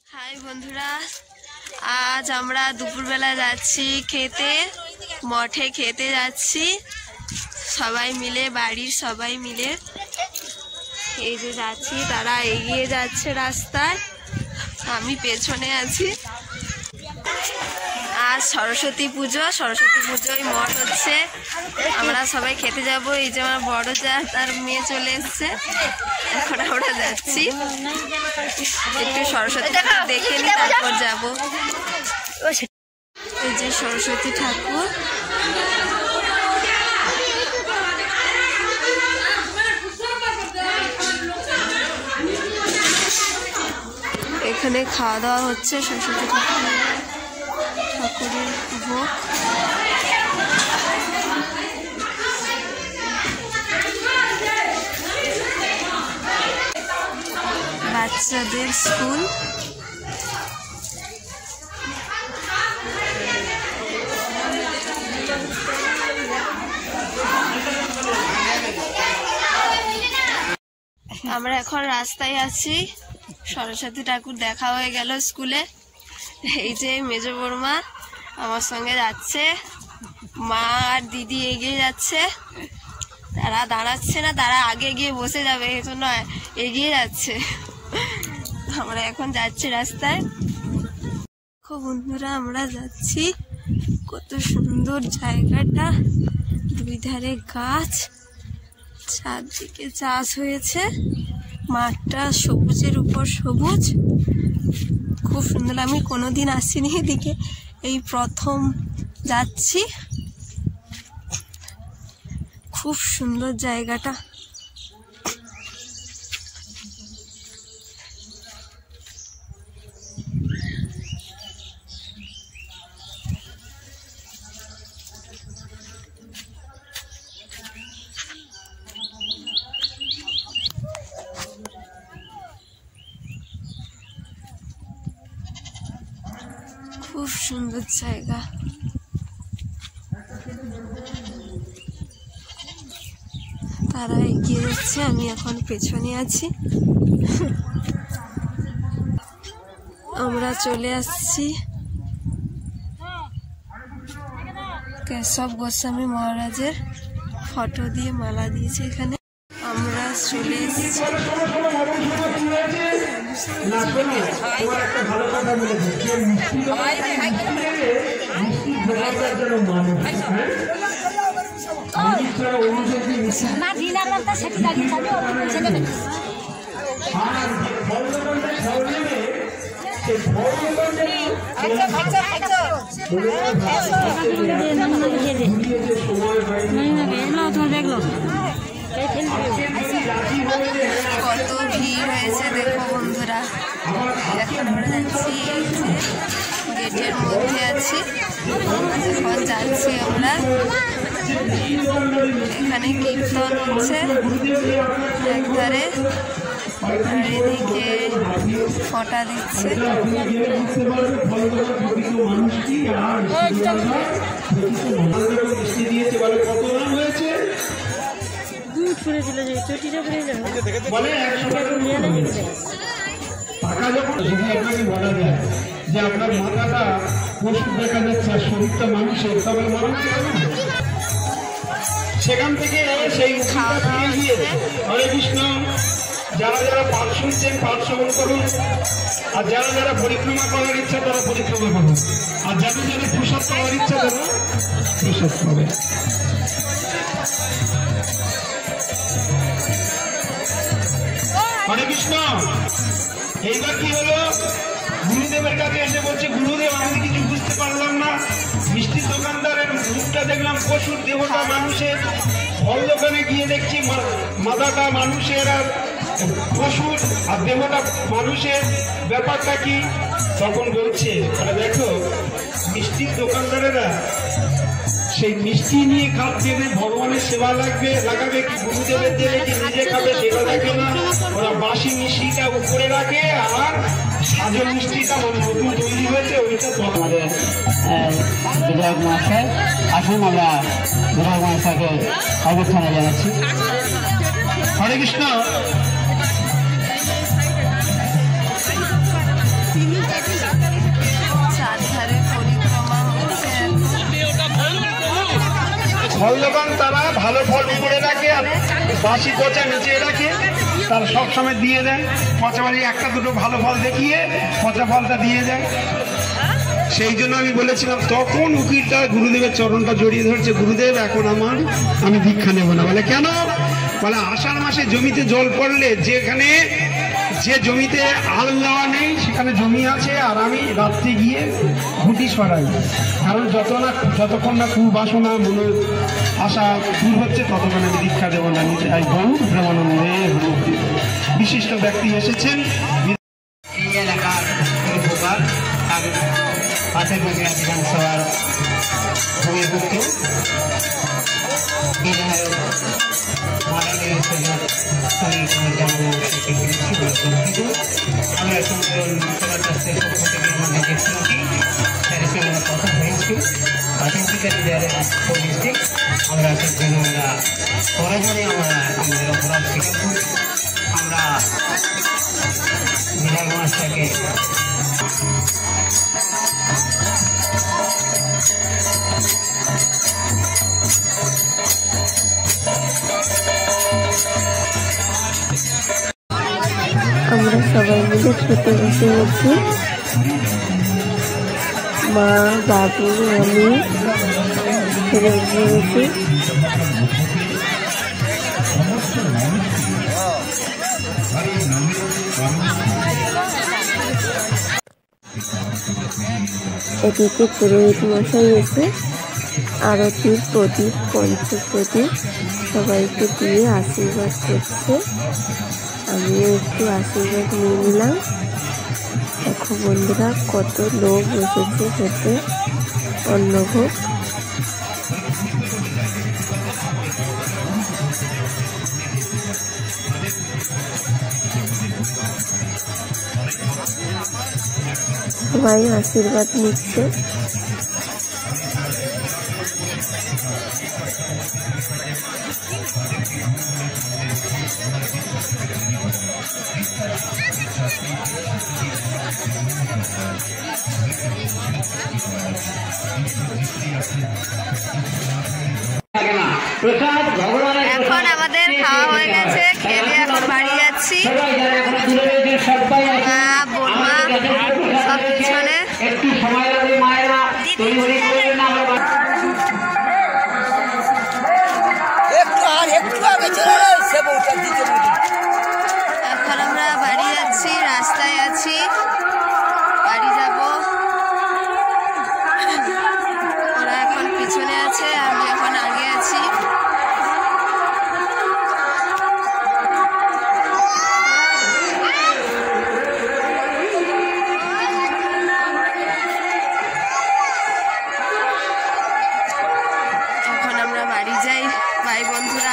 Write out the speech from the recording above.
High বন্ধুরা, আজ আমরা দুপুরবেলা যাচ্ছি খেতে, মঠে খেতে যাচ্ছি সবাই মিলে, বাড়ির সবাই মিলে। এই যে যাচ্ছি, তারা এগিয়ে যাচ্ছে রাস্তায়, আমি পেছনে আছি। আজ সরস্বতী পুজোয় মঠ হচ্ছে, আমরা সবাই খেতে যাব। এই যে আমার বড় যা, তার মেয়ে চলে এসছে, এখন আমরা যাচ্ছি। একটু সরস্বতী দেখে নি, তারপর যাব। এই যে সরস্বতী ঠাকুর, এখানে খাওয়া দাওয়া হচ্ছে সরস্বতী ঠাকুরের ভোগ। বাচ্চাদের স্কুল, আমরা এখন রাস্তায় আছি। সরস্বতী ঠাকুর দেখা হয়ে গেল স্কুলে। এই যে মেজো বড়মা আমার সঙ্গে যাচ্ছে, মা আর দিদি এগিয়ে যাচ্ছে, তারা দাঁড়াচ্ছে না, তারা আগে গিয়ে বসে যাবে, এই জন্য এগিয়ে যাচ্ছে। আমরা এখন যাচ্ছি রাস্তায়। বন্ধুরা, আমরা যাচ্ছি, কত সুন্দর জায়গাটা, দুই ধারে গাছ, চারদিকে চাষ হয়েছে, মাঠটা সবুজের উপর সবুজ, খুব সুন্দর। আমি কোনোদিন আসিনি এদিকে, এই প্রথম যাচ্ছি। খুব সুন্দর জায়গাটা। খুব সুন্দর জায়গা। তারা এগিয়ে যাচ্ছে, আমি এখন পেছনে আছি। আমরা চলে আসছি কেশব গোস্বামী মহারাজের ফটো দিয়ে মালা দিয়েছে এখানে। আমরা চলে এসেছি। কত ভিড় হয়েছে দেখো বন্ধুরা। এখন আমরা যাচ্ছি, গেটের মধ্যে আছি, এখন যাচ্ছি আমরা। এখানে কীর্তন হচ্ছে একধারে, আর এদিকে ফটা দিচ্ছে। যে আপনার মাথাটা পশু দেখা যাচ্ছে আর শরীরটা মানুষের, তবে সেখান থেকে সেই হরে কৃষ্ণ। যারা যারা পাঠ শুনছেন পাঠ শ্রবণ করুন, আর যারা যারা পরিক্রমা করার ইচ্ছা তারা পরিক্রমা করুন, আর যাদের যারা প্রসাদ পাওয়ার ইচ্ছা তারা প্রসাদ পাবে। হরে কৃষ্ণ। এইবার কি হলো, গুরুদেবের কাছে এসে বলছে, গুরুদেব আমি কিছু বুঝতে পারলাম না, মিষ্টির দোকানদারের মুখটা দেখলাম পশুর, দেহটা মানুষের, ফল দোকানে গিয়ে দেখছি মাথাটা মানুষের আর পশুর, আর দেহটা মানুষের, ব্যাপারটা কি? তখন বলছে, দেখো মিষ্টির দোকানদারেরা সেই মিষ্টি নিয়ে খাচ্ছে, ভগবানের সেবা লাগাবে কি গুরুদেবের দেবে কি নিজে খাবে সেটা দেখে না, ওরা বাসি মিষ্টিটা উপরে রাখে, আর সাজো মিষ্টিটা নতুন তৈরি হয়েছে ওইটা। আমাদের বিধায়ক মহাশয় আসুন, আমরা বিধায়ক মহাশয়কে অবস্থানে জানাচ্ছি। হরে কৃষ্ণ। ফল দোকান তারা ভালো ফল উপরে রাখে আর বাসি পচা নিচে রাখে, তারা সবসময় দিয়ে দেয়। পচা বাড়ি একটা দুটো ভালো ফল দেখিয়ে পচা ফলটা দিয়ে দেয়। সেই জন্য আমি বলেছিলাম, তখন উকিলটা গুরুদেবের চরণটা জড়িয়ে ধরছে, গুরুদেব এখন আমি দীক্ষা নেব না। বলে কেন? বলে আষাঢ় মাসে জমিতে জল পড়লে যেখানে যে জমিতে আল দেওয়া নেই সেখানে জমি আছে, আর আমি রাত্রে গিয়ে ঘুঁটি সরাই। কারণ যতক্ষণ না কুবাসনা মনে আশা দূর হচ্ছে ততক্ষণ আমি দীক্ষা দেব না। নিচে গৌর প্রেমানন্দে বিশিষ্ট ব্যক্তি এসেছেন। এই এলাকার পাশের বগুড়া বিধানসভার ভূমিপুত্র বিধায়ক মাননীয় সৈয়দ সুনীল কুমার জামানকে পেয়েছি বলে দুঃখিত। আমরা সবার কাছ থেকে পক্ষ থেকে আমাদের যে কমিটি তাদের সঙ্গে আমার কথা হয়েছে, প্রাথমিকারীদের ডিস্ট্রিক্ট আমরা সেজন্য আমরা পরপরে আমরা আমাদের অপরাধ স্বীকার করছি। আমরা বিধায়ক মহাশয়কে আমরা সবাই মিলে খেতে বসে গেছি, মা, বাবু, আমি খেতে বসে গেছি। এদিকে পুরোহিত মশাই এসে আরতির প্রদীপ, পঞ্চপ্রদীপ সবাইকে দিয়ে আশীর্বাদ করছে। আমিও একটু আশীর্বাদ নিয়ে নিলাম। দেখো বন্ধুরা, কত লোক বসেছে খেতে অন্নভোগ। সবাই আশীর্বাদ নিচ্ছে। এখন আমাদের খাওয়া হয়ে গেছে, খেয়ে এখন বাড়ি যাচ্ছি। মা, বোমা সব পিছনে। এখন আমরা বাড়ি যাচ্ছি, রাস্তায় আছি, বাড়ি যাব। ওরা এখন পিছনে আছে, আমি এখন আগে আছি। এখন আমরা বাড়ি যাই, ভাই বন্ধুরা।